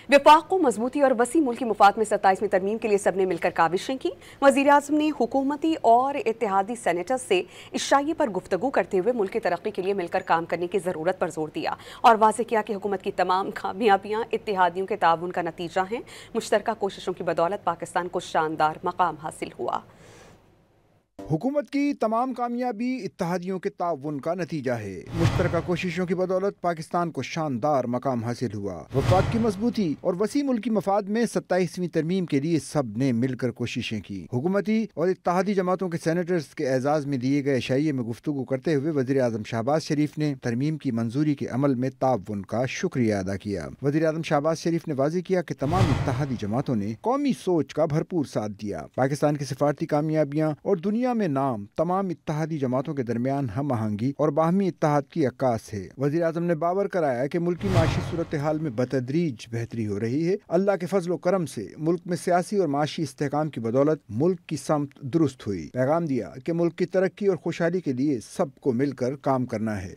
वफाक को मजबूती और वसी मुल्की मुफाद में 27वीं तरमीम के लिए सबने मिलकर काविशें की। वज़ीर-ए-आज़म ने हुकूमती और इत्तेहादी सेनेटर्स से इस शाये पर गुफ्तगू करते हुए मुल्क की तरक्की के लिए मिलकर काम करने की ज़रूरत पर जोर दिया और वाज़ेह किया कि हुकूमत की तमाम कामयाबियाँ इत्तेहादियों के ताउन का नतीजा हैं। मुश्तरका कोशिशों की बदौलत पाकिस्तान को शानदार मकाम हासिल हुआ। हुकूमत की तमाम कामयाबी इत्तेहादियों के ताउन का नतीजा है। मुश्तरका कोशिशों की बदौलत पाकिस्तान को शानदार मकाम हासिल हुआ। वफाक की मजबूती और वसी मुल्की मफाद में 27वीं तरमीम के लिए सब ने मिलकर कोशिशें की। हुकूमती और इत्तेहादी जमातों के सेनेटर्स के एजाज में दिए गए शाये में गुफ्तगू करते हुए वज़ीर-ए-आज़म शहबाज शरीफ ने तरमीम की मंजूरी के अमल में ताउन का शुक्रिया अदा किया। वज़ीर-ए-आज़म शहबाज शरीफ ने वाज़ेह किया कि तमाम इत्तेहादी जमातों ने कौमी सोच का भरपूर साथ दिया। पाकिस्तान की सिफारती कामयाबियाँ और दुनिया में नाम तमाम इत्तेहादी जमातों के दरमियान हम आहंगी और बाहमी इत्तेहाद की अक्कास है। वज़ीर आज़म ने बावर कराया कि मुल्क की माशी सूरत हाल में बतदरीज बेहतरी हो रही है। अल्लाह के फजल व करम से मुल्क में सियासी और माशी इस्तेहकाम की बदौलत मुल्क की समत दुरुस्त हुई। पैगाम दिया कि मुल्क की तरक्की और खुशहाली के लिए सबको मिलकर काम करना है।